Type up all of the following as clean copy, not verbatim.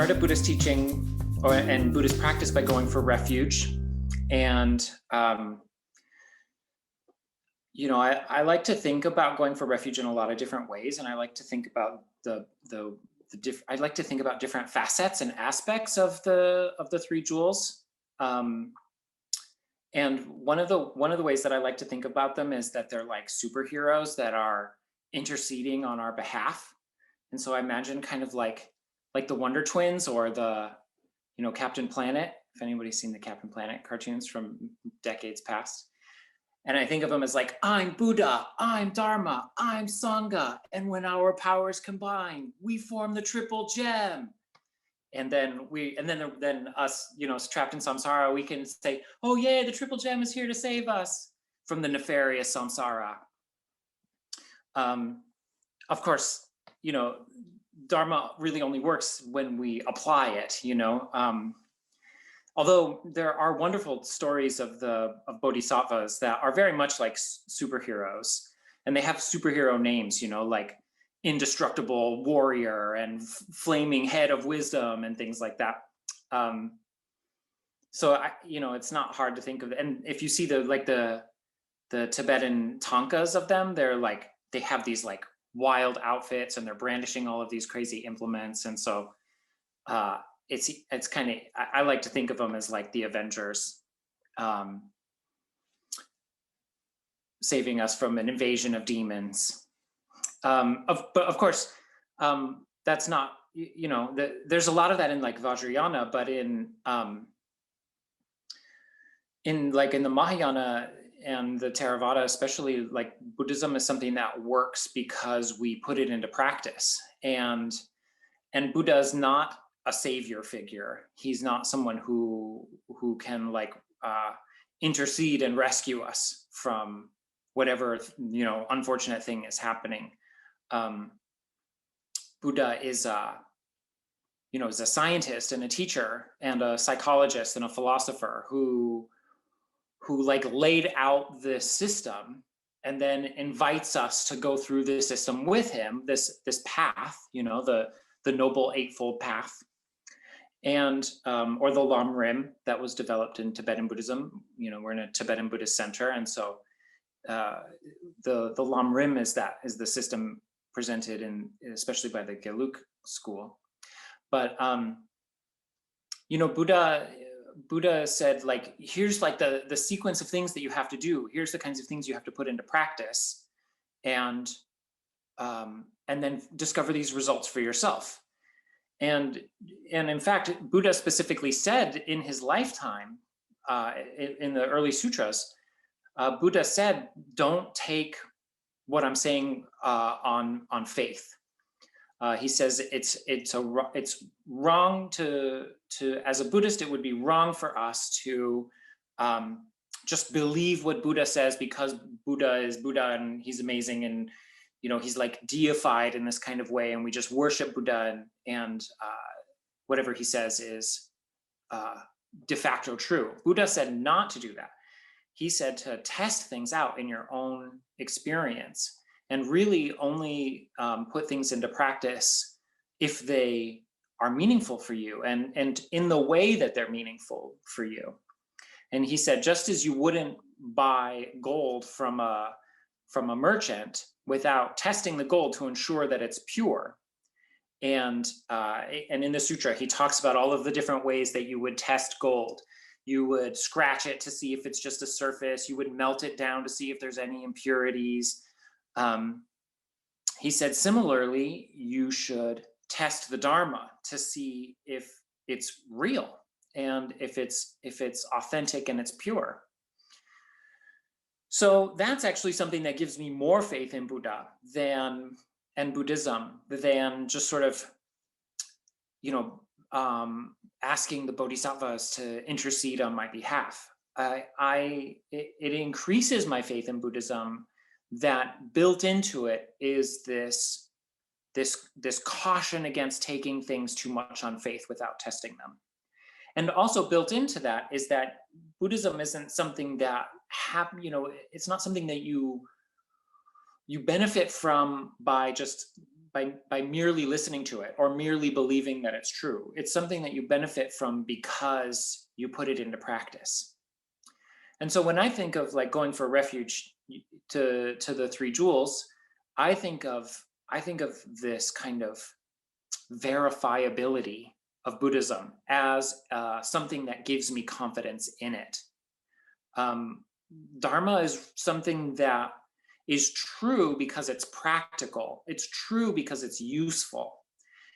started Buddhist teaching and Buddhist practice by going for refuge. And, you know, I like to think about going for refuge in a lot of different ways. And I like to think about I'd like to think about different facets and aspects of the three jewels. And one of the ways that I like to think about them is that they're like superheroes that are interceding on our behalf. And so I imagine kind of like the Wonder Twins or the, you know, Captain Planet, if anybody's seen the Captain Planet cartoons from decades past. And I think of them as like, I'm Buddha, I'm Dharma, I'm Sangha. And when our powers combine, we form the triple gem. And then then us, you know, trapped in samsara, we can say, oh yeah, the triple gem is here to save us from the nefarious samsara. Of course, you know, Dharma really only works when we apply it, you know. Although there are wonderful stories of bodhisattvas that are very much like superheroes, and they have superhero names, you know, like indestructible warrior and flaming head of wisdom and things like that. So you know, it's not hard to think of. And if you see the Tibetan tankas of them, they have these like wild outfits and they're brandishing all of these crazy implements. And so it's kind of, I like to think of them as like the Avengers, saving us from an invasion of demons. But of course, that's not, you know, there's a lot of that in like Vajrayana, but in the Mahayana and the Theravada, especially, like Buddhism is something that works because we put it into practice. And Buddha is not a savior figure. He's not someone who can like intercede and rescue us from whatever, you know, unfortunate thing is happening. Buddha is you know, is a scientist and a teacher and a psychologist and a philosopher who like laid out this system and then invites us to go through this system with him, this path, you know, the Noble Eightfold Path, and or the Lam Rim that was developed in Tibetan Buddhism. You know, we're in a Tibetan Buddhist center, and so the Lam Rim is the system presented in, especially by the Gelug school. But you know, Buddha said, like, here's like the sequence of things that you have to do. Here's the kinds of things you have to put into practice, and then discover these results for yourself. And in fact, Buddha specifically said in his lifetime, in the early sutras, Buddha said, don't take what I'm saying on faith. He says it's wrong to as a Buddhist, it would be wrong for us to just believe what Buddha says because Buddha is Buddha and he's amazing and, you know, he's like deified in this kind of way, and we just worship Buddha and whatever he says is de facto true. Buddha said not to do that. He said to test things out in your own experience and really only put things into practice if they are meaningful for you and in the way that they're meaningful for you. And he said, just as you wouldn't buy gold from a merchant without testing the gold to ensure that it's pure. And in the sutra, he talks about all of the different ways that you would test gold. You would scratch it to see if it's just a surface. You would melt it down to see if there's any impurities. He said, similarly, you should test the Dharma to see if it's real and if it's authentic and it's pure. So that's actually something that gives me more faith in Buddha and Buddhism than just sort of, you know, asking the bodhisattvas to intercede on my behalf. It increases my faith in Buddhism that built into it is this caution against taking things too much on faith without testing them. And also built into that is that Buddhism isn't something that you know, it's not something that you benefit from by just by merely listening to it or merely believing that it's true. It's something that you benefit from because you put it into practice. And so when I think of like going for refuge to the three jewels, I think of this kind of verifiability of Buddhism as something that gives me confidence in it. Dharma is something that is true because it's practical. It's true because it's useful.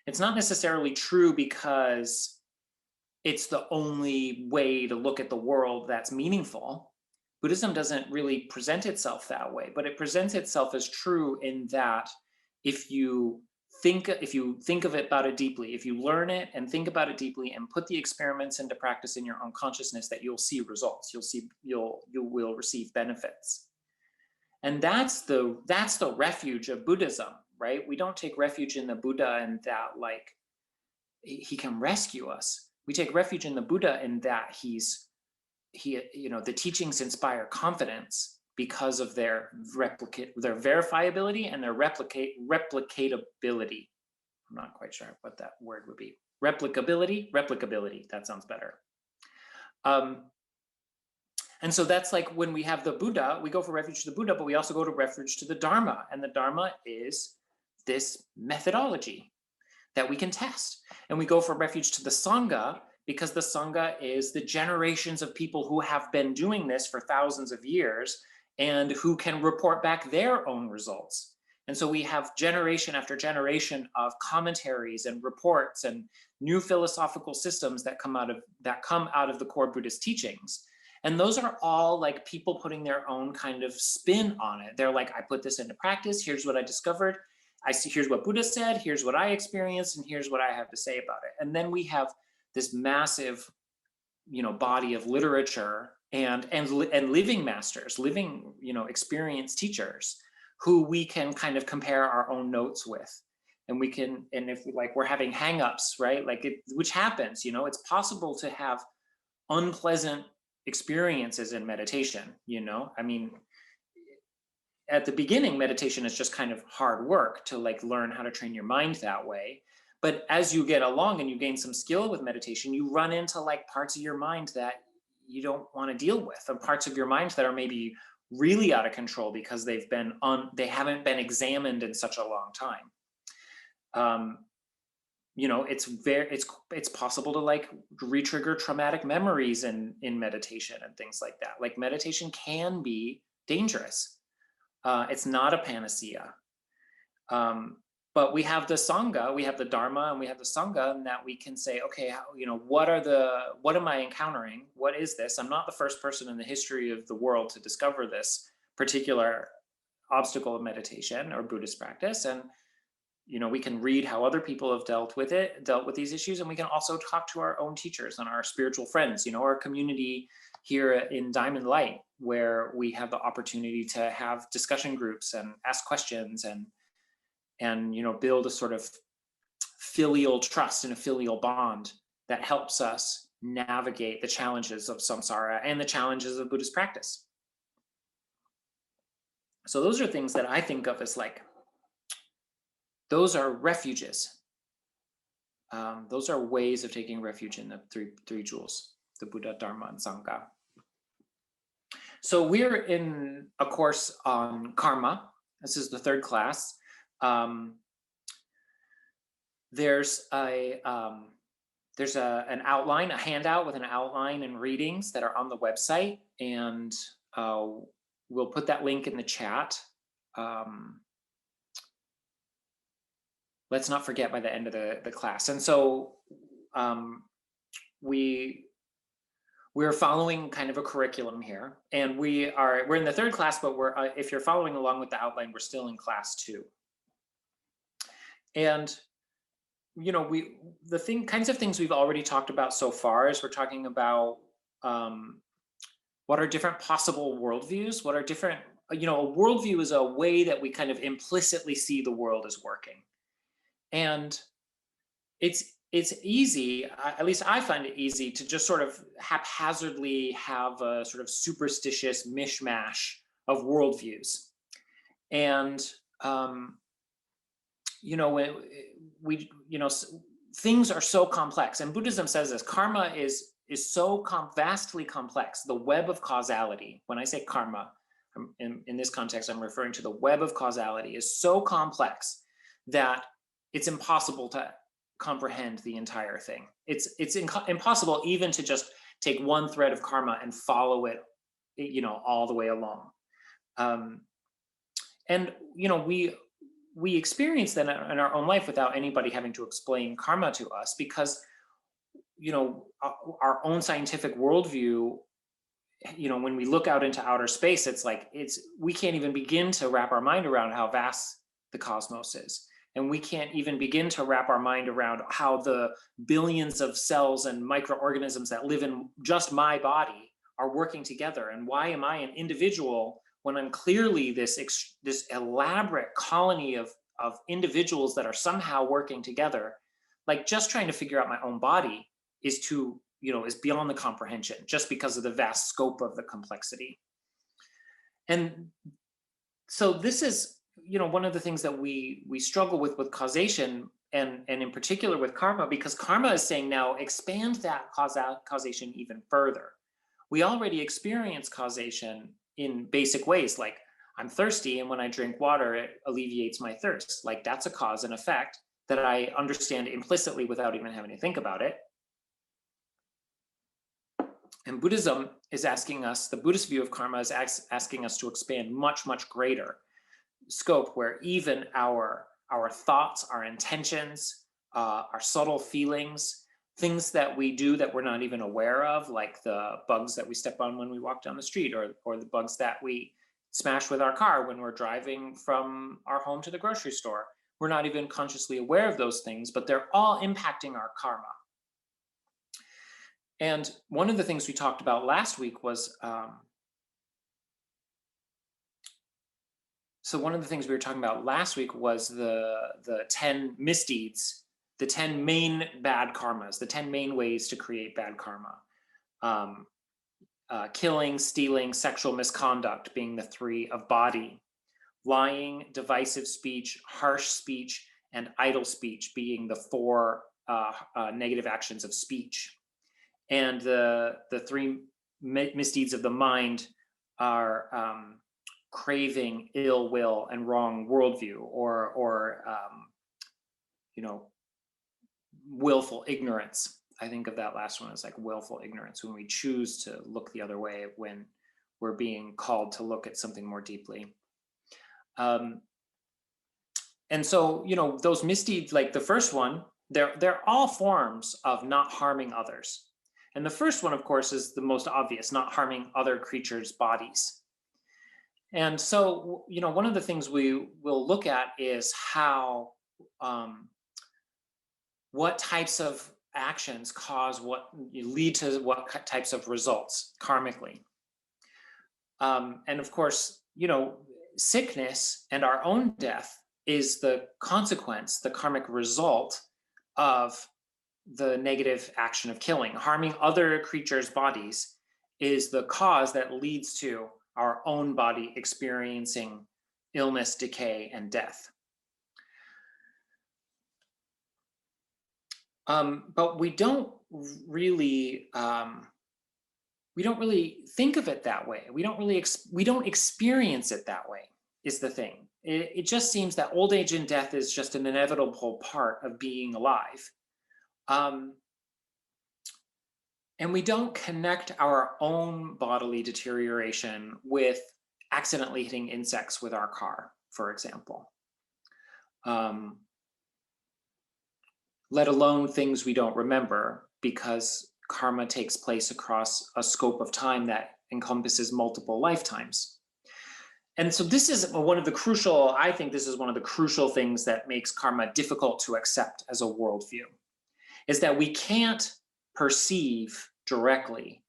It's not necessarily true because it's the only way to look at the world that's meaningful. Buddhism doesn't really present itself that way, but it presents itself as true in that if you think of it about it deeply, if you learn it and think about it deeply and put the experiments into practice in your own consciousness, that you'll see results. You will receive benefits. And that's the refuge of Buddhism, right? We don't take refuge in the Buddha and that like he can rescue us. We take refuge in the Buddha in that the teachings inspire confidence because of their verifiability and their replicatability. I'm not quite sure what that word would be. Replicability, that sounds better. And so that's like when we have the Buddha, we go for refuge to the Buddha, but we also go to refuge to the Dharma. And the Dharma is this methodology that we can test. And we go for refuge to the Sangha because the Sangha is the generations of people who have been doing this for thousands of years and who can report back their own results. And so we have generation after generation of commentaries and reports and new philosophical systems that come out of the core Buddhist teachings. And those are all like people putting their own kind of spin on it. They're like, I put this into practice. Here's what I discovered. Here's what Buddha said. Here's what I experienced. And here's what I have to say about it. And then we have this massive, body of literature and living masters, living, experienced teachers who we can kind of compare our own notes with. And if we're having hangups, right? Which happens, it's possible to have unpleasant experiences in meditation, I mean, at the beginning, meditation is just kind of hard work to learn how to train your mind that way. But as you get along and you gain some skill with meditation, you run into parts of your mind that you don't want to deal with, and parts of your mind that are maybe really out of control because they haven't been examined in such a long time. It's possible to re-trigger traumatic memories in meditation and things like that. Meditation can be dangerous. It's not a panacea. But we have the Sangha, we have the Dharma, and we have the Sangha, and that we can say, okay, what am I encountering? What is this? I'm not the first person in the history of the world to discover this particular obstacle of meditation or Buddhist practice. And we can read how other people have dealt with these issues, and we can also talk to our own teachers and our spiritual friends, our community here in Diamond Light, where we have the opportunity to have discussion groups and ask questions and build a sort of filial trust and a filial bond that helps us navigate the challenges of samsara and the challenges of Buddhist practice. So those are things that I think of as those are refuges. Those are ways of taking refuge in the three jewels, the Buddha, Dharma, and Sangha. So we're in a course on karma. This is the third class. There's an outline, a handout with an outline and readings that are on the website, and we'll put that link in the chat. Let's not forget by the end of the class. And so we're following kind of a curriculum here, and we're in the third class, but if you're following along with the outline, we're still in class 2. And kinds of things we've already talked about so far is we're talking about what are different possible worldviews, what are different, a worldview is a way that we kind of implicitly see the world as working. And it's easy, at least I find it easy, to just sort of haphazardly have a sort of superstitious mishmash of worldviews. And you know, we you know, things are so complex, and Buddhism says this: karma is so vastly complex. The web of causality. When I say karma, in this context, I'm referring to the web of causality is so complex that it's impossible to comprehend the entire thing. It's impossible even to just take one thread of karma and follow it, you know, all the way along. And you know, we experience that in our own life without anybody having to explain karma to us, because you know, our own scientific worldview, you know, when we look out into outer space, it's like we can't even begin to wrap our mind around how vast the cosmos is. And we can't even begin to wrap our mind around how the billions of cells and microorganisms that live in just my body are working together. And why am I an individual when I'm clearly this elaborate colony of individuals that are somehow working together? Like, just trying to figure out my own body is beyond the comprehension, just because of the vast scope of the complexity. And so this is, you know, one of the things that we struggle with causation, and in particular with karma, because karma is saying, now expand that causation even further. We already experience causation in basic ways, like I'm thirsty, and when I drink water, it alleviates my thirst. Like, that's a cause and effect that I understand implicitly without even having to think about it. And Buddhism is asking us, the Buddhist view of karma is asking us to expand much, much greater scope, where even our thoughts, our intentions, our subtle feelings, things that we do that we're not even aware of, like the bugs that we step on when we walk down the street, or the bugs that we smash with our car when we're driving from our home to the grocery store. We're not even consciously aware of those things, but they're all impacting our karma. And one of the things we talked about last week was, the 10 misdeeds, the 10 main bad karmas, the 10 main ways to create bad karma. Killing, stealing, sexual misconduct being the 3 of body. Lying, divisive speech, harsh speech, and idle speech being the 4 negative actions of speech. And the 3 misdeeds of the mind are craving, ill will, and wrong worldview, or you know, willful ignorance. I think of that last one as like willful ignorance, when we choose to look the other way when we're being called to look at something more deeply. And so, you know, those misdeeds, like the first one, they're all forms of not harming others. And the first one, of course, is the most obvious: not harming other creatures' bodies. And so, you know, one of the things we will look at is how, what types of actions lead to what types of results karmically. And of course, you know, sickness and our own death is the consequence, the karmic result of the negative action of killing. Harming other creatures' bodies is the cause that leads to our own body experiencing illness, decay, and death. But we don't really think of it that way. We don't experience it that way, is the thing. It just seems that old age and death is just an inevitable part of being alive. And we don't connect our own bodily deterioration with accidentally hitting insects with our car, for example. Let alone things we don't remember, because karma takes place across a scope of time that encompasses multiple lifetimes. And so this is one of the crucial things that makes karma difficult to accept as a worldview, is that we can't perceive directly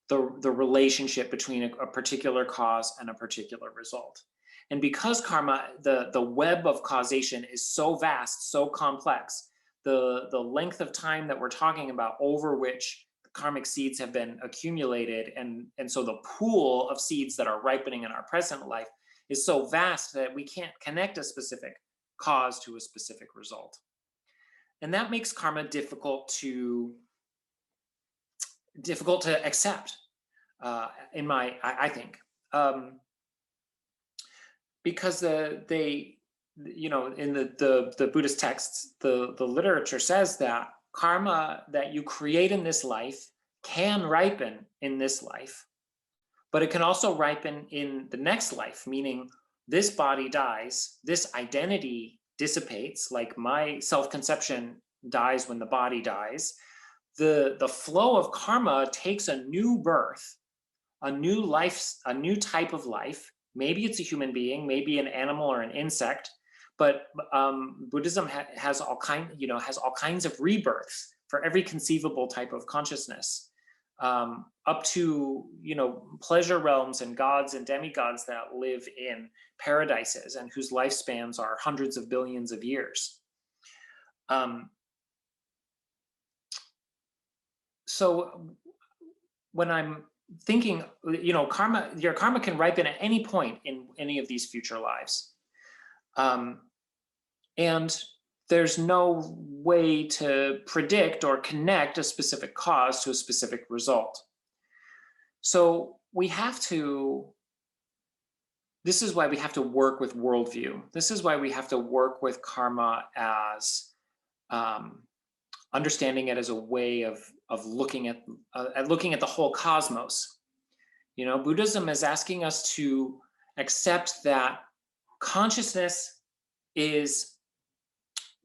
the relationship between a particular cause and a particular result. And because karma, the web of causation is so vast, so complex, the length of time that we're talking about over which the karmic seeds have been accumulated, and so the pool of seeds that are ripening in our present life is so vast that we can't connect a specific cause to a specific result. And that makes karma difficult to accept, I think, because they, you know, in the Buddhist texts, the literature says that karma that you create in this life can ripen in this life, but it can also ripen in the next life, meaning this body dies, this identity dissipates, like my self-conception dies when the body dies. The flow of karma takes a new birth, a new life, a new type of life. Maybe it's a human being, maybe an animal or an insect, but Buddhism has all kinds of rebirths for every conceivable type of consciousness, up to, you know, pleasure realms and gods and demigods that live in paradises and whose lifespans are hundreds of billions of years. So when I'm thinking, you know, your karma can ripen at any point in any of these future lives. And there's no way to predict or connect a specific cause to a specific result. So we have to, this is why we have to work with worldview. This is why we have to work with karma as understanding it as a way of looking at the whole cosmos. You know, Buddhism is asking us to accept that consciousness is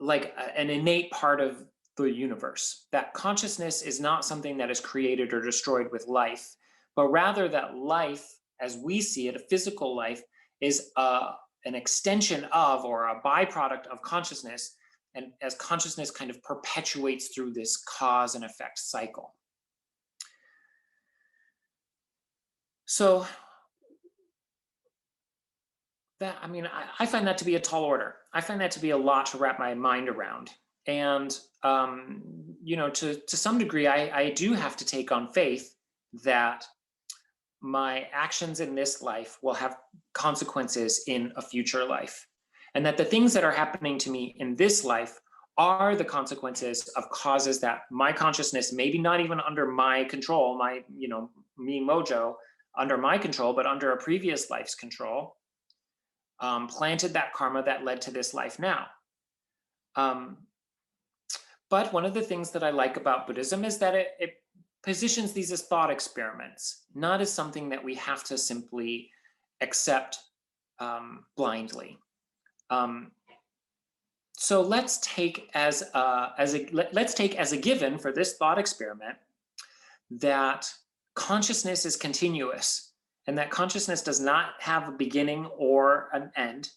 like an innate part of the universe, that consciousness is not something that is created or destroyed with life, but rather that life, as we see it, a physical life, is an extension of or a byproduct of consciousness, and as consciousness kind of perpetuates through this cause and effect cycle. So that, I mean, I find that to be a tall order. I find that to be a lot to wrap my mind around. And, you know, to some degree, I do have to take on faith that my actions in this life will have consequences in a future life. And that the things that are happening to me in this life are the consequences of causes that my consciousness, maybe not even under my control, my, you know, me mojo, under my control, but under a previous life's control, planted that karma that led to this life now. But one of the things that I like about Buddhism is that it positions these as thought experiments, not as something that we have to simply accept blindly. So let's take as a given for this thought experiment that consciousness is continuous, and that consciousness does not have a beginning or an end,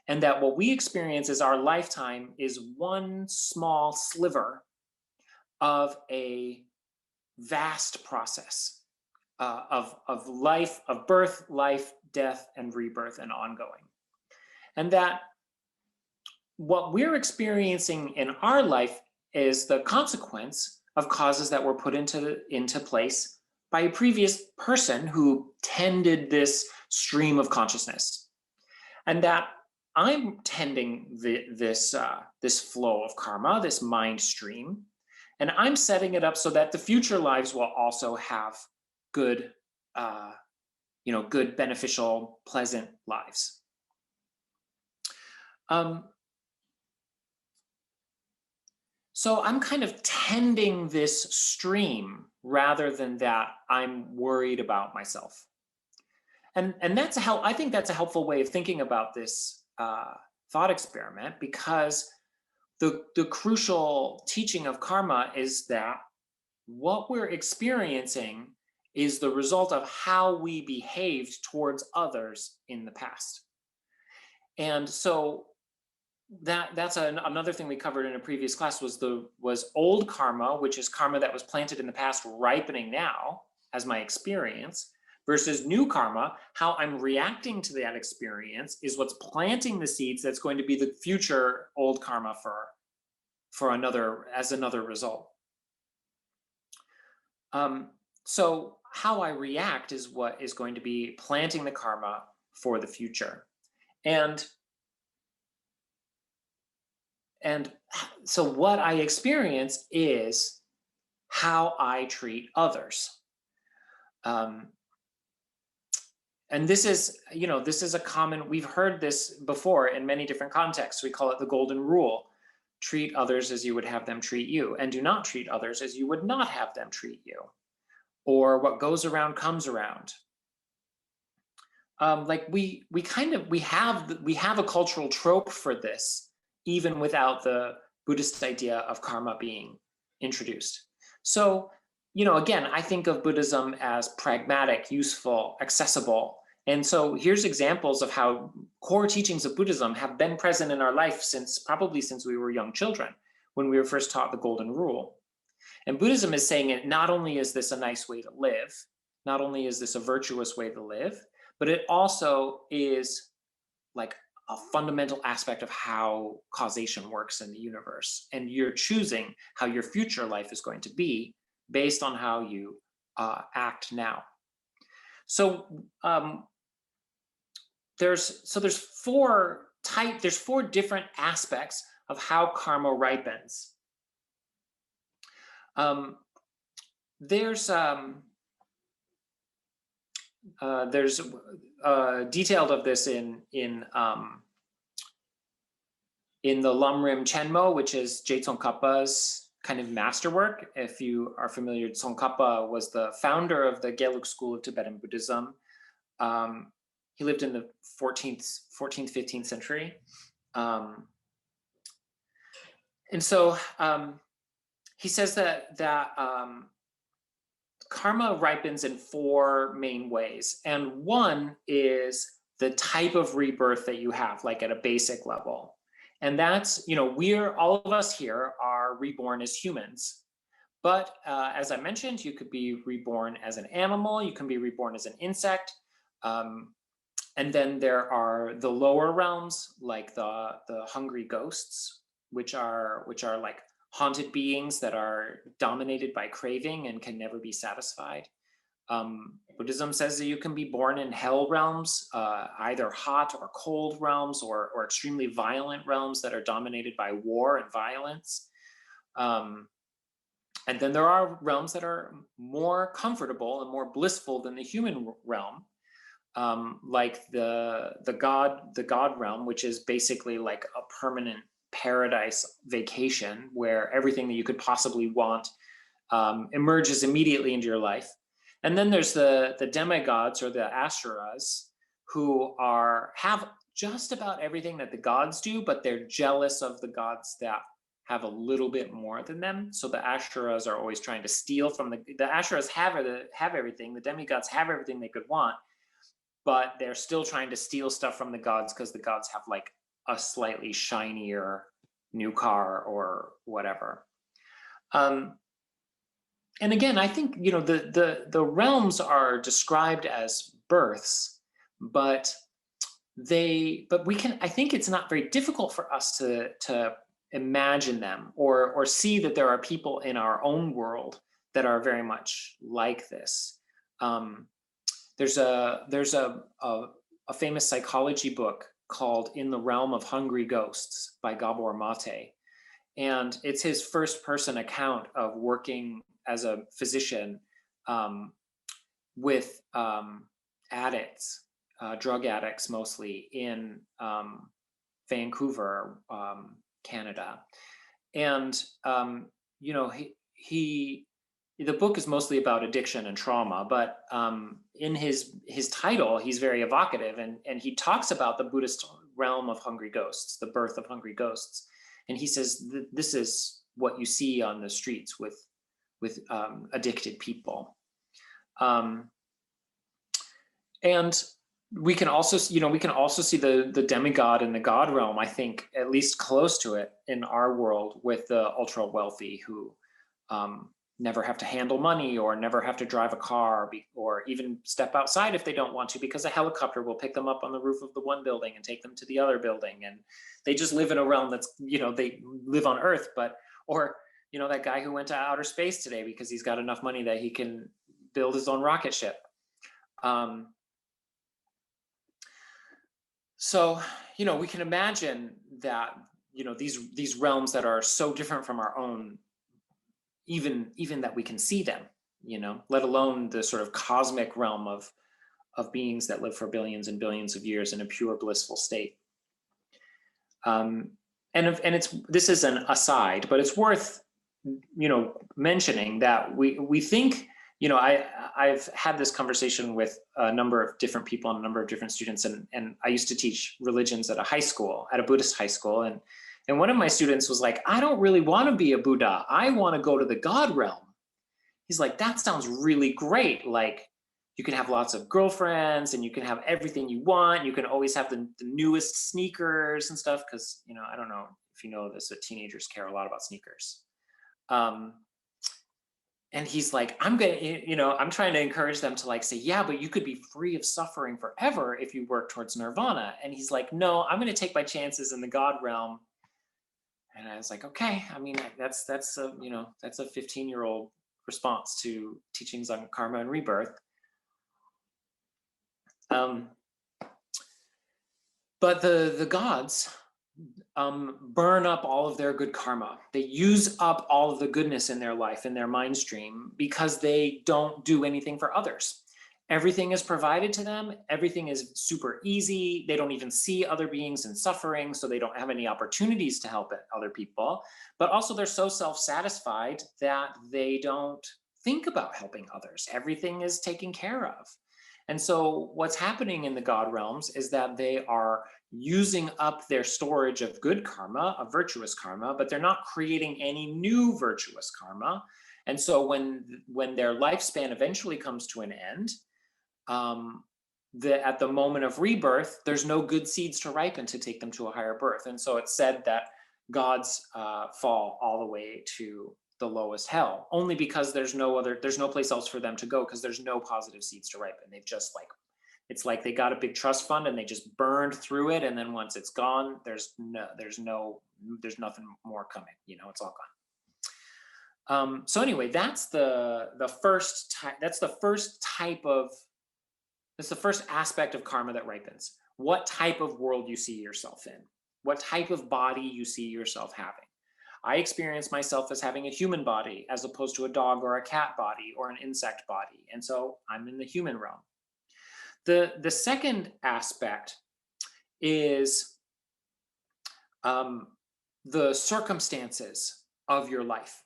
and that what we experience as our lifetime is one small sliver of a vast process of life, of birth, life, death, and rebirth, and ongoing. And that what we're experiencing in our life is the consequence of causes that were put into place by a previous person who tended this stream of consciousness. And that I'm tending this flow of karma, this mind stream, and I'm setting it up so that the future lives will also have good, good, beneficial, pleasant lives. So I'm kind of tending this stream rather than that I'm worried about myself. And that's I think that's a helpful way of thinking about this thought experiment, because the crucial teaching of karma is that what we're experiencing is the result of how we behaved towards others in the past. And so that's another thing we covered in a previous class was old karma, which is karma that was planted in the past ripening now as my experience, versus new karma, how I'm reacting to that experience is what's planting the seeds that's going to be the future old karma for another result. So how I react is what is going to be planting the karma for the future. And And so what I experience is how I treat others. Um, and this is, this is a common, we've heard this before in many different contexts. We call it the golden rule. Treat others as you would have them treat you, and do not treat others as you would not have them treat you. Or what goes around comes around. Like we have a cultural trope for this, even without the Buddhist idea of karma being introduced. So, again, I think of Buddhism as pragmatic, useful, accessible. And so here's examples of how core teachings of Buddhism have been present in our life probably since we were young children, when we were first taught the golden rule. And Buddhism is saying it not only is this a nice way to live, not only is this a virtuous way to live, but it also is like a fundamental aspect of how causation works in the universe. And you're choosing how your future life is going to be based on how you act now. So there's four different aspects of how karma ripens. There's detailed of this in the Lamrim Chenmo, which is Je Tsongkhapa's kind of masterwork. If you are familiar, Tsongkhapa was the founder of the Gelug school of Tibetan Buddhism. He lived in the 14th, 15th century. And so he says that karma ripens in four main ways. And one is the type of rebirth that you have, like at a basic level. And that's, all of us here are reborn as humans. But as I mentioned, you could be reborn as an animal, you can be reborn as an insect. And then there are the lower realms, like the hungry ghosts, which are like haunted beings that are dominated by craving and can never be satisfied. Buddhism says that you can be born in hell realms, either hot or cold realms, or extremely violent realms that are dominated by war and violence. And then there are realms that are more comfortable and more blissful than the human realm, like the God realm, which is basically like a permanent paradise vacation where everything that you could possibly want emerges immediately into your life. And then there's the demigods, or the asuras, who have just about everything that the gods do, but they're jealous of the gods that have a little bit more than them. So the asuras are always trying to steal from the asuras have everything, the demigods have everything they could want, but they're still trying to steal stuff from the gods because the gods have like a slightly shinier new car or whatever. And again, I think, the realms are described as births, but I think it's not very difficult for us to imagine them or see that there are people in our own world that are very much like this. There's a famous psychology book called In the Realm of Hungry Ghosts by Gabor Mate. And it's his first person account of working as a physician with addicts, drug addicts mostly, in Vancouver, Canada. And, the book is mostly about addiction and trauma, but in his title, he's very evocative, and he talks about the Buddhist realm of hungry ghosts, the birth of hungry ghosts. And he says, this is what you see on the streets with addicted people. And we can also see the demigod and the god realm, I think, at least close to it in our world, with the ultra wealthy who never have to handle money or never have to drive a car or even step outside if they don't want to, because a helicopter will pick them up on the roof of the one building and take them to the other building. And they just live in a realm that's, they live on Earth, or that guy who went to outer space today because he's got enough money that he can build his own rocket ship. So, we can imagine that, these realms that are so different from our own, even that we can see them, let alone the sort of cosmic realm of beings that live for billions and billions of years in a pure blissful state. And this is an aside, but it's worth mentioning that we think, I've had this conversation with a number of different people and a number of different students, and I used to teach religions at a Buddhist high school, and one of my students was like, I don't really want to be a Buddha. I want to go to the God realm. He's like, that sounds really great. Like, you can have lots of girlfriends and you can have everything you want. You can always have the newest sneakers and stuff. Cause I don't know if you know this, but teenagers care a lot about sneakers. And he's like, I'm trying to encourage them to like say, yeah, but you could be free of suffering forever if you work towards nirvana. And he's like, no, I'm going to take my chances in the God realm. And I was like, okay, I mean, that's a 15-year-old response to teachings on karma and rebirth. But the gods burn up all of their good karma. They use up all of the goodness in their life, in their mind stream, because they don't do anything for others. Everything is provided to them. Everything is super easy. They don't even see other beings in suffering, so they don't have any opportunities to help other people. But also they're so self-satisfied that they don't think about helping others. Everything is taken care of. And so what's happening in the God realms is that they are using up their storage of good karma, of virtuous karma, but they're not creating any new virtuous karma. And so when their lifespan eventually comes to an end, at the moment of rebirth, there's no good seeds to ripen to take them to a higher birth. And so it's said that gods fall all the way to the lowest hell, only because there's no place else for them to go, because there's no positive seeds to ripen. They've just it's like they got a big trust fund and they just burned through it, and then once it's gone, there's nothing more coming. It's all gone. So anyway, that's the first aspect of karma that ripens. What type of world you see yourself in, what type of body you see yourself having. I experience myself as having a human body as opposed to a dog or a cat body or an insect body. And so I'm in the human realm. The second aspect is the circumstances of your life.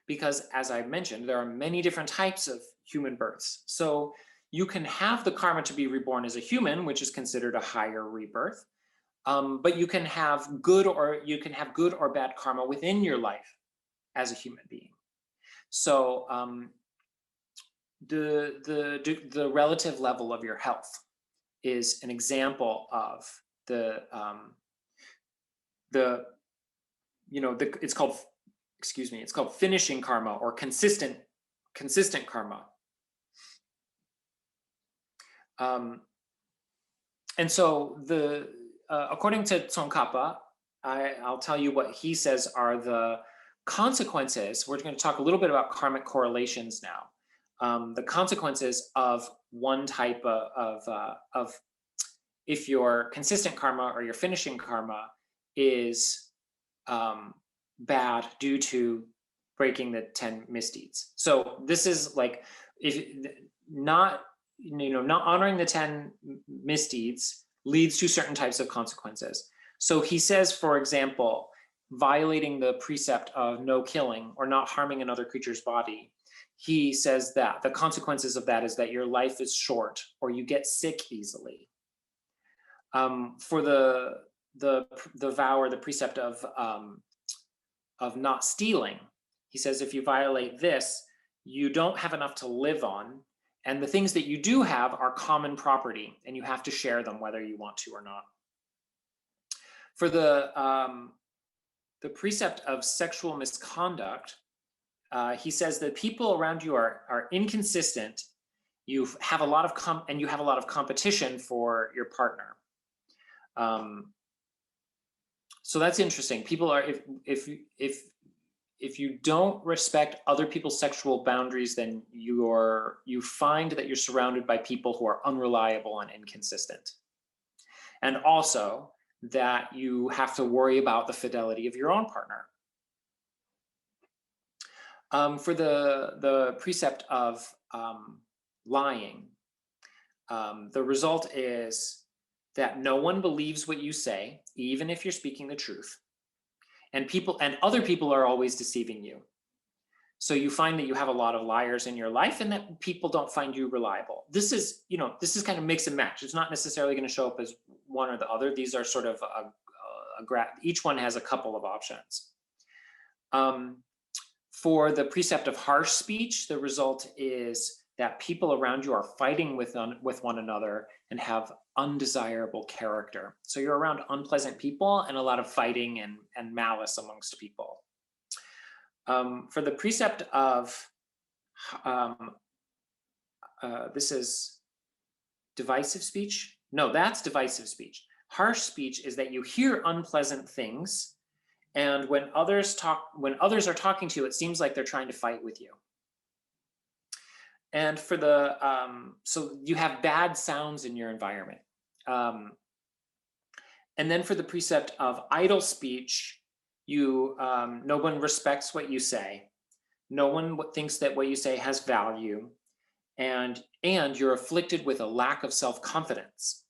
Because as I mentioned, there are many different types of human births. So you can have the karma to be reborn as a human, which is considered a higher rebirth. But you can have good or bad karma within your life as a human being. So the relative level of your health is an example of it's called finishing karma or consistent karma. And so according to Tsongkhapa, I'll tell you what he says are the consequences. We're going to talk a little bit about karmic correlations now. The consequences of one type of if your consistent karma or your finishing karma is bad due to breaking the 10 misdeeds. So this is like, if not honoring the 10 misdeeds leads to certain types of consequences. So he says, for example, violating the precept of no killing or not harming another creature's body. He says that the consequences of that is that your life is short or you get sick easily. For the vow or the precept of not stealing, he says if you violate this, you don't have enough to live on, and the things that you do have are common property, and you have to share them whether you want to or not. For the precept of sexual misconduct, he says that people around you are inconsistent. You have a lot of competition for your partner. So that's interesting. People are, if you don't respect other people's sexual boundaries, then you find that you're surrounded by people who are unreliable and inconsistent. And also, that you have to worry about the fidelity of your own partner. For the precept of lying, the result is that no one believes what you say, even if you're speaking the truth. And other people are always deceiving you. So you find that you have a lot of liars in your life and that people don't find you reliable. This is kind of mix and match. It's not necessarily going to show up as one or the other. These are sort of each one has a couple of options. For the precept of harsh speech, the result is that people around you are fighting with one another and have undesirable character. So you're around unpleasant people and a lot of fighting and malice amongst people. For the precept of, this is divisive speech. No, that's divisive speech. Harsh speech is that you hear unpleasant things, and when others are talking to you, it seems like they're trying to fight with you. And for the, so you have bad sounds in your environment. And then for the precept of idle speech, no one respects what you say. No one thinks that what you say has value, and you're afflicted with a lack of self-confidence.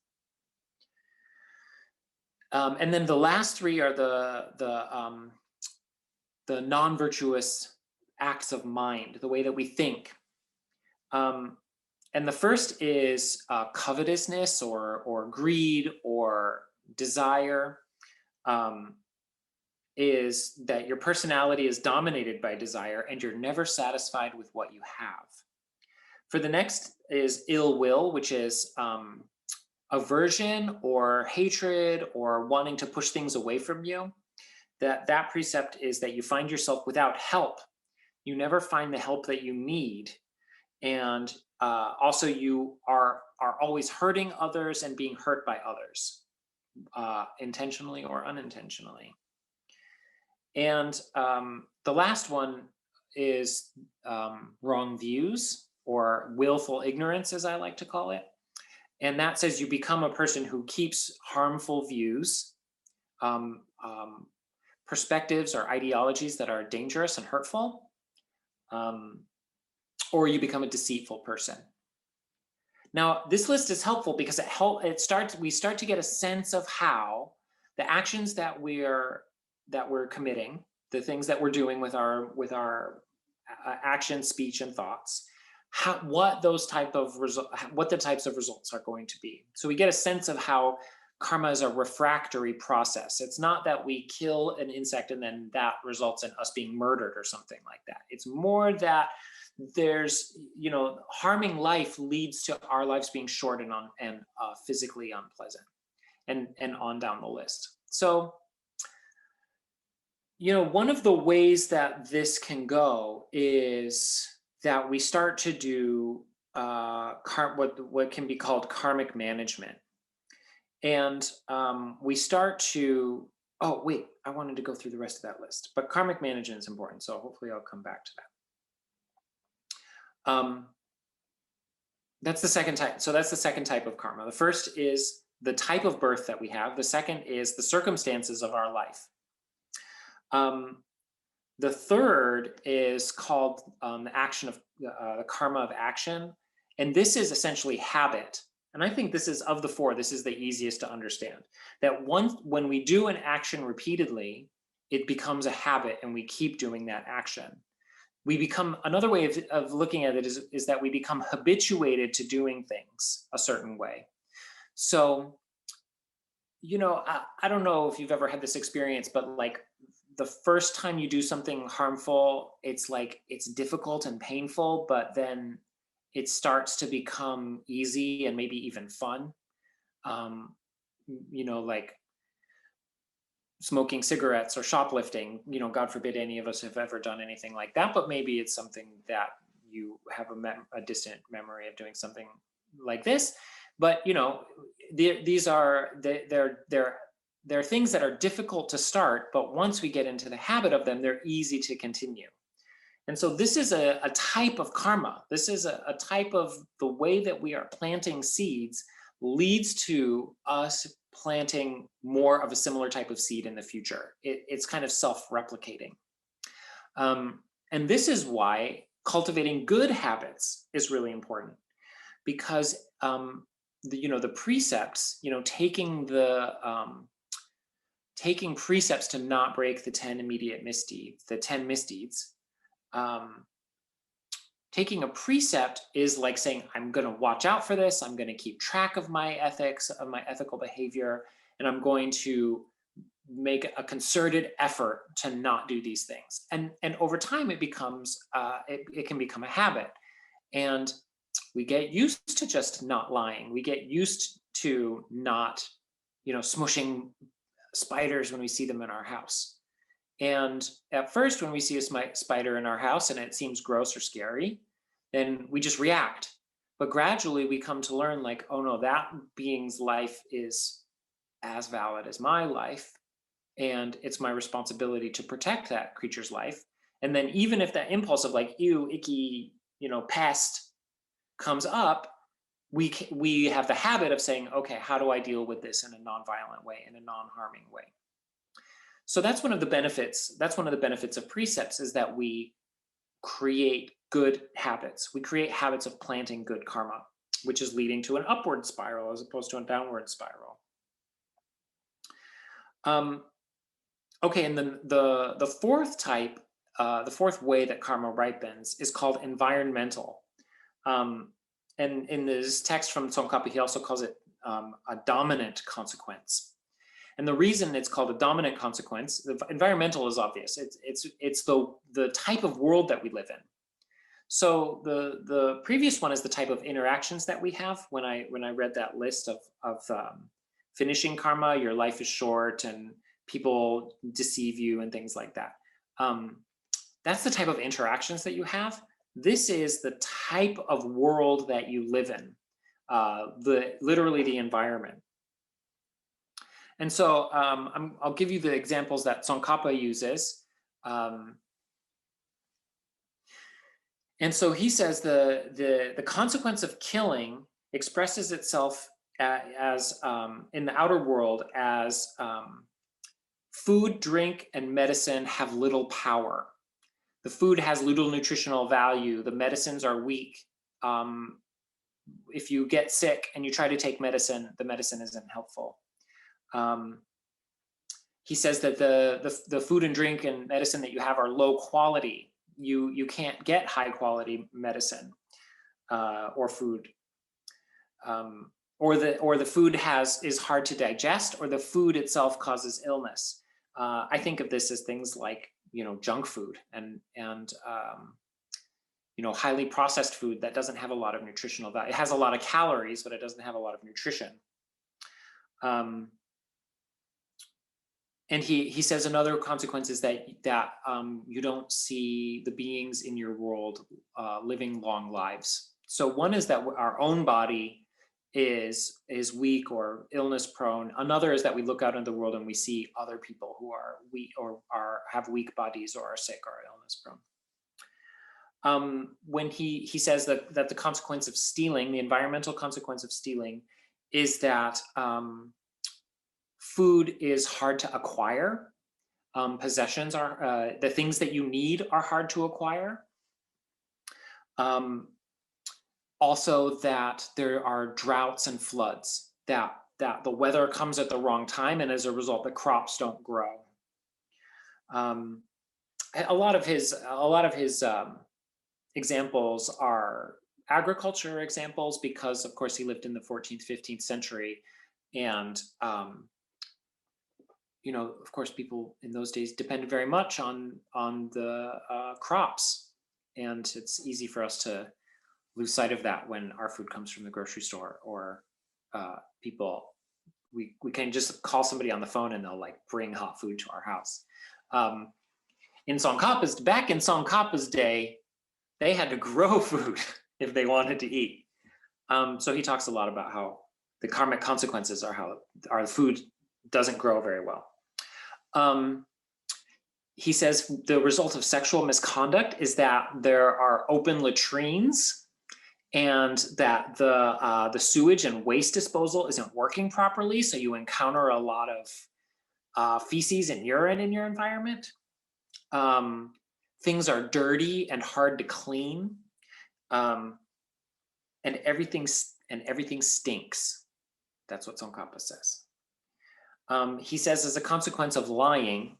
And then the last three are the non-virtuous acts of mind, the way that we think. And the first is covetousness or greed or desire. Is that your personality is dominated by desire and you're never satisfied with what you have. For the next is ill will, which is aversion or hatred or wanting to push things away from you. That precept is that you find yourself without help. You never find the help that you need. And also you are always hurting others and being hurt by others, intentionally or unintentionally. And the last one is wrong views or willful ignorance, as I like to call it. And that says you become a person who keeps harmful views, perspectives or ideologies that are dangerous and hurtful, or you become a deceitful person. Now, this list is helpful because we start to get a sense of how the actions that we're committing, the things that we're doing with our action, speech, and thoughts, what the types of results are going to be. So we get a sense of how karma is a refractory process. It's not that we kill an insect and then that results in us being murdered or something like that. It's more that there's, harming life leads to our lives being short and physically unpleasant, and on down the list. So, one of the ways that this can go is that we start to do what can be called karmic management. And we start to, oh, wait, I wanted to go through the rest of that list, but karmic management is important. So hopefully I'll come back to that. That's the second type. So that's the second type of karma. The first is the type of birth that we have. The second is the circumstances of our life. The third is called the action of the karma of action. And this is essentially habit. And I think this is, of the four, this is the easiest to understand. That when we do an action repeatedly, it becomes a habit and we keep doing that action. Another way of looking at it is that we become habituated to doing things a certain way. So, I don't know if you've ever had this experience, but like the first time you do something harmful, it's difficult and painful, but then it starts to become easy and maybe even fun. Like smoking cigarettes or shoplifting, God forbid any of us have ever done anything like that, but maybe it's something that you have a distant memory of doing something like this. But, these are, they're things that are difficult to start, but once we get into the habit of them, they're easy to continue. And so this is a type of karma. This is a type of the way that we are planting seeds leads to us planting more of a similar type of seed in the future. It's kind of self-replicating. And this is why cultivating good habits is really important, because the precepts, taking precepts to not break the 10 immediate misdeeds, the 10 misdeeds. Taking a precept is like saying, I'm going to watch out for this. I'm going to keep track of my ethics, of my ethical behavior, and I'm going to make a concerted effort to not do these things. And over time, it becomes, it can become a habit. And we get used to just not lying. We get used to not, smushing spiders when we see them in our house. And at first, when we see a spider in our house and it seems gross or scary, then we just react. But gradually we come to learn, like, oh no, that being's life is as valid as my life. And it's my responsibility to protect that creature's life. And then even if that impulse of like, ew, icky, pest comes up, we have the habit of saying, okay, how do I deal with this in a nonviolent way, in a non-harming way? So that's one of the benefits. That's one of the benefits of precepts, is that we create good habits. We create habits of planting good karma, which is leading to an upward spiral as opposed to a downward spiral. Okay, and then the fourth type, the fourth way that karma ripens is called environmental. And in this text from Tsongkhapa, he also calls it a dominant consequence. And the reason it's called a dominant consequence, the environmental is obvious. It's the type of world that we live in. So the previous one is the type of interactions that we have. When I read that list of finishing karma, your life is short and people deceive you and things like that. That's the type of interactions that you have. This is the type of world that you live in, literally the environment. And so I'll give you the examples that Tsongkhapa uses. And so he says the consequence of killing expresses itself as in the outer world as food, drink, and medicine have little power. The food has little nutritional value. The medicines are weak. If you get sick and you try to take medicine, the medicine isn't helpful. He says that the food and drink and medicine that you have are low quality. You can't get high quality medicine or food, or the food is hard to digest, or the food itself causes illness. I think of this as things like junk food and highly processed food that doesn't have a lot of nutritional value. It has a lot of calories, but it doesn't have a lot of nutrition. And he says another consequence is that you don't see the beings in your world living long lives. So one is that our own body is weak or illness prone. Another is that we look out in the world and we see other people who are weak or have weak bodies or are sick or illness prone. When he says that the consequence of stealing, the environmental consequence of stealing, is that food is hard to acquire. Possessions are, the things that you need are hard to acquire. Also that there are droughts and floods, that the weather comes at the wrong time, and as a result, the crops don't grow. A lot of his examples are agriculture examples, because of course he lived in the 14th, 15th century, and of course, people in those days depended very much on the crops, and it's easy for us to lose sight of that when our food comes from the grocery store, or we can just call somebody on the phone and they'll like bring hot food to our house. Back in Tsongkhapa's day, they had to grow food if they wanted to eat. So he talks a lot about how the karmic consequences are how our food doesn't grow very well. He says the result of sexual misconduct is that there are open latrines, and that the sewage and waste disposal isn't working properly, so you encounter a lot of feces and urine in your environment. Things are dirty and hard to clean, and everything stinks. That's what Tsongkhapa says. He says, as a consequence of lying,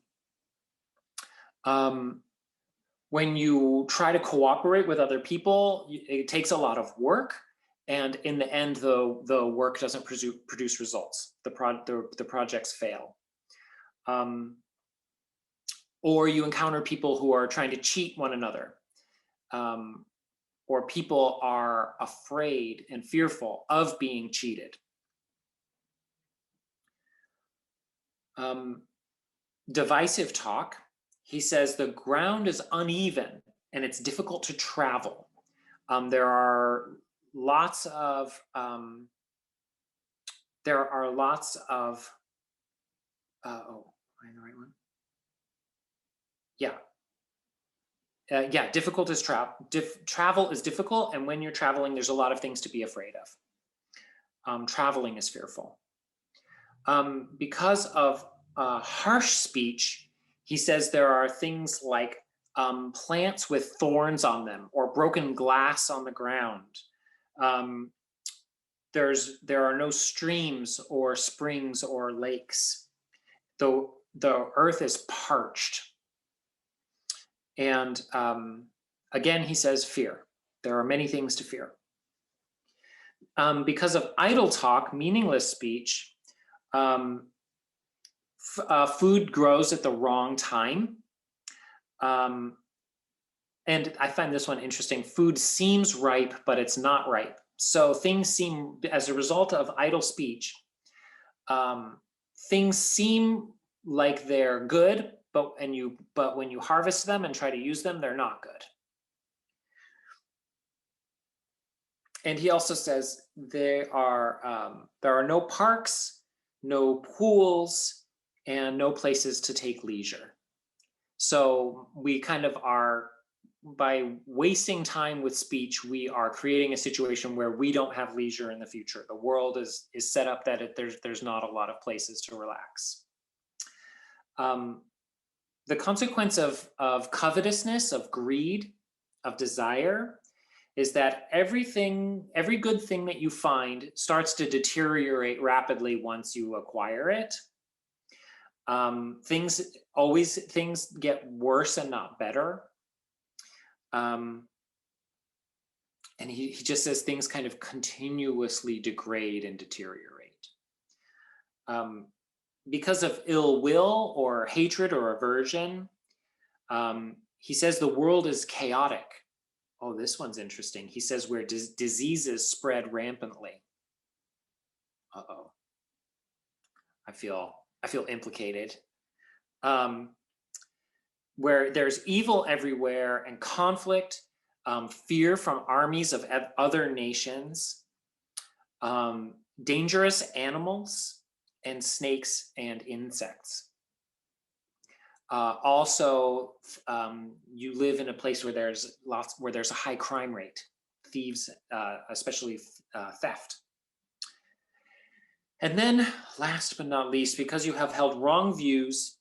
when you try to cooperate with other people, it takes a lot of work, and in the end, the work doesn't produce results. The projects fail. Or you encounter people who are trying to cheat one another, or people are afraid and fearful of being cheated. Divisive talk. He says the ground is uneven and it's difficult to travel. There are lots of oh, am I in the right one? Yeah, difficult is travel is difficult, and when you're traveling, there's a lot of things to be afraid of. Traveling is fearful. Because of harsh speech, he says there are things like plants with thorns on them or broken glass on the ground. There are no streams or springs or lakes. The earth is parched. And again, he says fear. There are many things to fear. Because of idle talk, meaningless speech, food grows at the wrong time. And I find this one interesting. Food seems ripe, but it's not ripe. So things seem, as a result of idle speech, things seem like they're good, but when you harvest them and try to use them, they're not good. And he also says there are no parks, no pools, and no places to take leisure. So we kind of are, by wasting time with speech, we are creating a situation where we don't have leisure in the future. The world is set up that there's not a lot of places to relax. The consequence of covetousness, of greed, of desire, is that every good thing that you find starts to deteriorate rapidly once you acquire it. Things get worse and not better. And he just says things kind of continuously degrade and deteriorate. Because of ill will or hatred or aversion, he says the world is chaotic. Oh, this one's interesting. He says where diseases spread rampantly. Uh-oh. I feel implicated. Where there's evil everywhere and conflict, fear from armies of other nations, dangerous animals, and snakes and insects. Also, you live in a place where there's a high crime rate, thieves, especially theft. And then, last but not least, because you have held wrong views,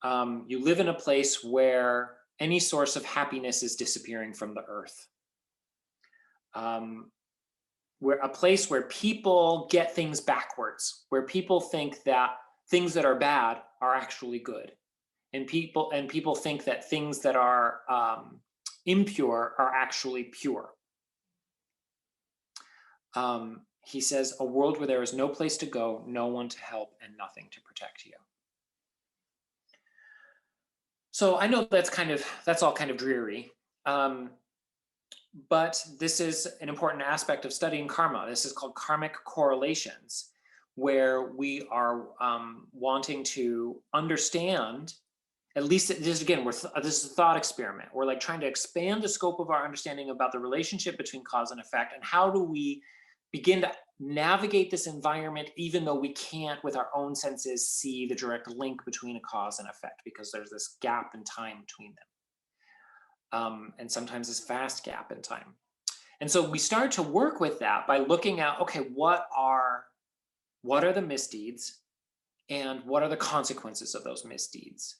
you live in a place where any source of happiness is disappearing from the earth. Where a place where people get things backwards, where people think that things that are bad are actually good. And people think that things that are impure are actually pure. He says, a world where there is no place to go, no one to help, and nothing to protect you. So I know that's all kind of dreary, but this is an important aspect of studying karma. This is called karmic correlations, where we are wanting to understand. At least this, again, this is a thought experiment. We're like trying to expand the scope of our understanding about the relationship between cause and effect, and how do we begin to navigate this environment even though we can't with our own senses see the direct link between a cause and effect, because there's this gap in time between them. And sometimes this vast gap in time. And so we start to work with that by looking at, okay, what are the misdeeds and what are the consequences of those misdeeds?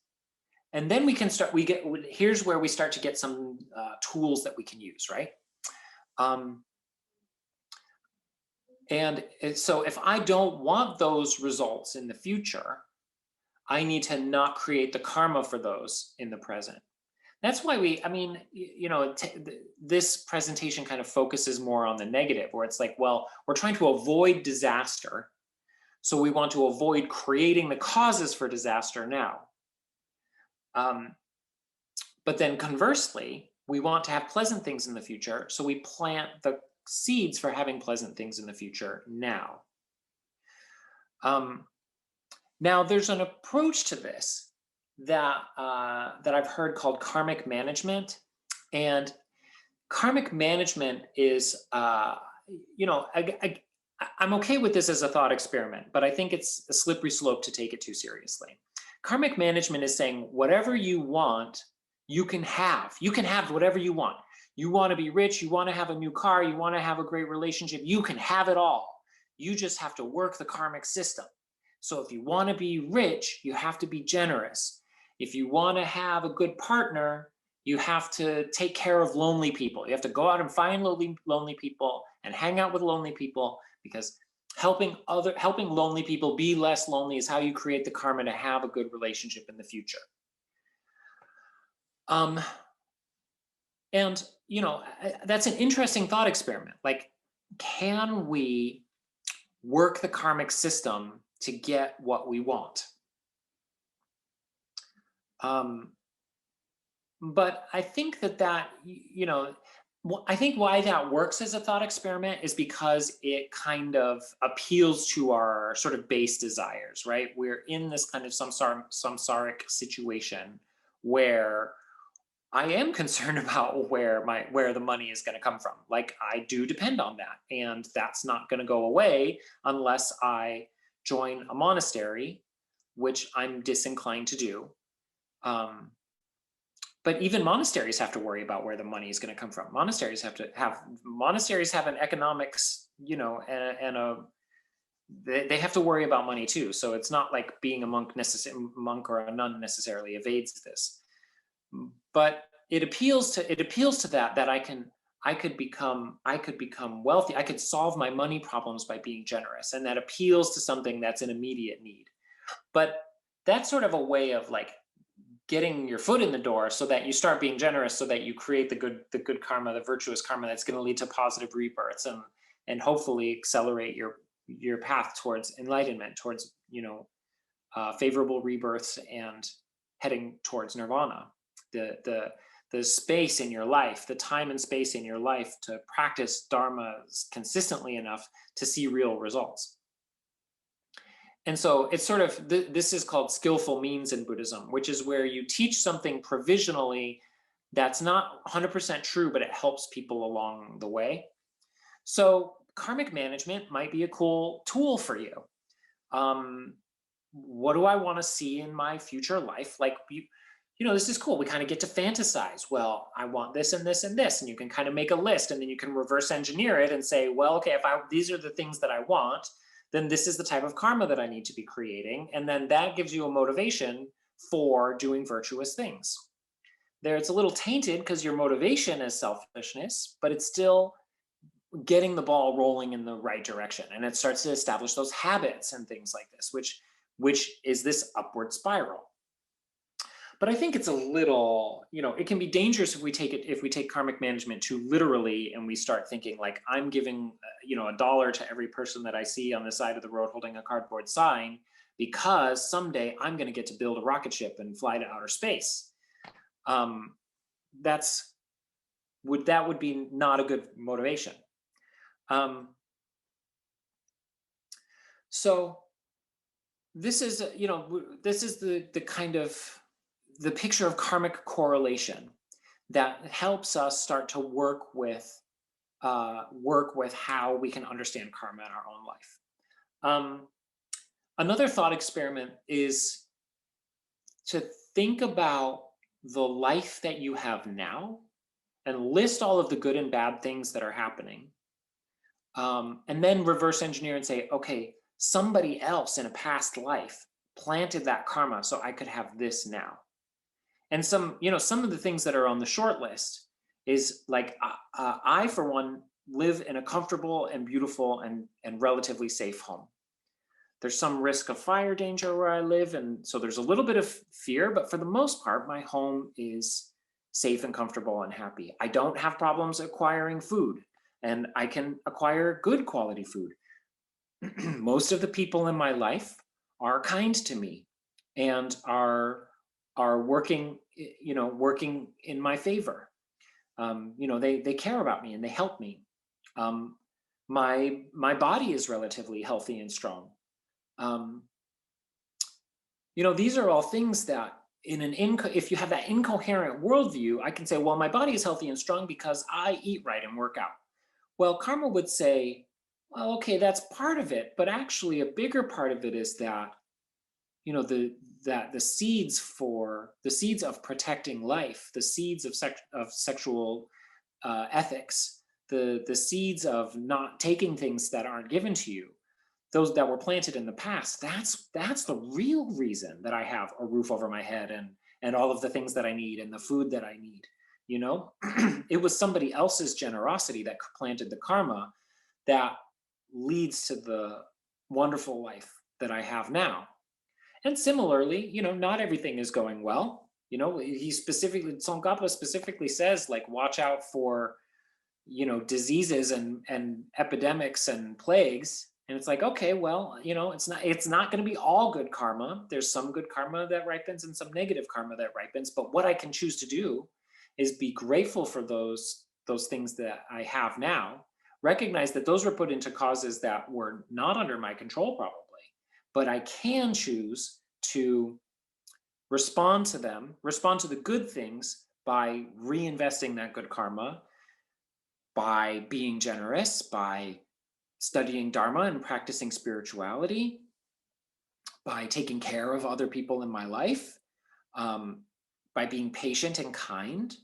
And then we can start, here's where we start to get some tools that we can use, right? Um, and so if I don't want those results in the future, I need to not create the karma for those in the present. That's why this presentation kind of focuses more on the negative, where it's like, well, we're trying to avoid disaster. So we want to avoid creating the causes for disaster now. But then conversely, we want to have pleasant things in the future. So we plant the seeds for having pleasant things in the future now. Now, there's an approach to this that I've heard called karmic management, and karmic management is, I'm okay with this as a thought experiment, but I think it's a slippery slope to take it too seriously. Karmic management is saying whatever you want, you can have. You can have whatever you want. You want to be rich, you want to have a new car, you want to have a great relationship, you can have it all. You just have to work the karmic system. So if you want to be rich, you have to be generous. If you want to have a good partner, you have to take care of lonely people. You have to go out and find lonely people and hang out with lonely people, because helping lonely people be less lonely is how you create the karma to have a good relationship in the future. And that's an interesting thought experiment. Like, can we work the karmic system to get what we want? But I think I think why that works as a thought experiment is because it kind of appeals to our sort of base desires, right? We're in this kind of samsaric situation where I am concerned about where the money is going to come from. Like, I do depend on that, and that's not going to go away unless I join a monastery, which I'm disinclined to do. But even monasteries have to worry about where the money is going to come from. Monasteries have an economics, they have to worry about money too. So it's not like being a monk or a nun necessarily evades this. But it appeals to that I could become wealthy. I could solve my money problems by being generous, and that appeals to something that's an immediate need. But that's sort of a way of like getting your foot in the door so that you start being generous, so that you create the good karma, the virtuous karma that's going to lead to positive rebirths and hopefully accelerate your path towards enlightenment, towards favorable rebirths and heading towards nirvana. The space in your life, the time and space in your life to practice dharma consistently enough to see real results. And so it's sort of, this is called skillful means in Buddhism, which is where you teach something provisionally that's not 100% true, but it helps people along the way. So karmic management might be a cool tool for you. What do I want to see in my future life? Like, this is cool. We kind of get to fantasize. Well, I want this and this and this, and you can kind of make a list, and then you can reverse engineer it and say, well, okay, these are the things that I want, then this is the type of karma that I need to be creating. And then that gives you a motivation for doing virtuous things. There, it's a little tainted because your motivation is selfishness, but it's still getting the ball rolling in the right direction. And it starts to establish those habits and things like this, which is this upward spiral. But I think it's a little, it can be dangerous if we take karmic management too literally, and we start thinking like, I'm giving, $1 to every person that I see on the side of the road holding a cardboard sign, because someday I'm going to get to build a rocket ship and fly to outer space. That would be not a good motivation. So this is, this is the kind of the picture of karmic correlation that helps us start to work with how we can understand karma in our own life. Another thought experiment is to think about the life that you have now and list all of the good and bad things that are happening. And then reverse engineer and say, okay, somebody else in a past life planted that karma so I could have this now. And some of the things that are on the short list is like, I, for one, live in a comfortable and beautiful and relatively safe home. There's some risk of fire danger where I live. And so there's a little bit of fear, but for the most part, my home is safe and comfortable and happy. I don't have problems acquiring food, and I can acquire good quality food. Most of the people in my life are kind to me and are working, working in my favor. They care about me and they help me. Um, my body is relatively healthy and strong. Um, these are all things that if you have that incoherent worldview, I can say, well, my body is healthy and strong because I eat right and work out. Well, karma would say, well, okay, that's part of it, but actually a bigger part of it is that, the seeds of protecting life, the seeds of sexual ethics, the seeds of not taking things that aren't given to you, those that were planted in the past, that's the real reason that I have a roof over my head and all of the things that I need and the food that I need. It was somebody else's generosity that planted the karma that leads to the wonderful life that I have now. And similarly, not everything is going well. Tsongkhapa specifically says, like, watch out for, diseases and epidemics and plagues. And it's like, okay, well, it's not going to be all good karma. There's some good karma that ripens and some negative karma that ripens. But what I can choose to do is be grateful for those things that I have now. Recognize that those were put into causes that were not under my control, probably. But I can choose to respond to the good things by reinvesting that good karma, by being generous, by studying Dharma and practicing spirituality, by taking care of other people in my life, by being patient and kind.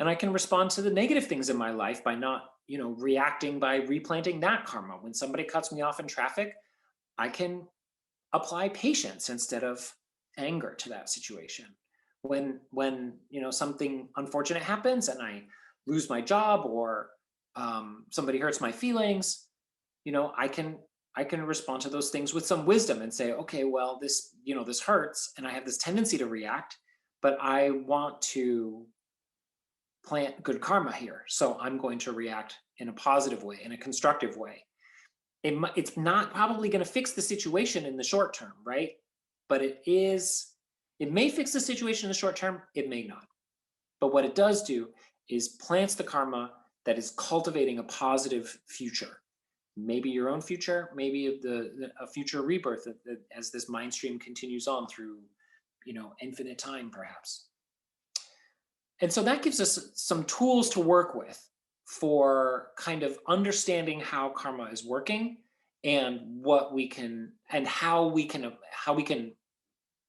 And I can respond to the negative things in my life by not, reacting by replanting that karma. When somebody cuts me off in traffic, I can apply patience instead of anger to that situation. When something unfortunate happens and I lose my job, or somebody hurts my feelings, I can respond to those things with some wisdom and say, okay, well, this hurts and I have this tendency to react, but I want to plant good karma here, so I'm going to react in a positive way, in a constructive way. It's not probably going to fix the situation in the short term, right? But it may fix the situation in the short term, it may not. But what it does do is plants the karma that is cultivating a positive future. Maybe your own future, maybe a future rebirth as this mind stream continues on through, infinite time, perhaps. And so that gives us some tools to work with for kind of understanding how karma is working and how we can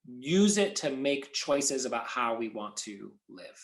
use it to make choices about how we want to live.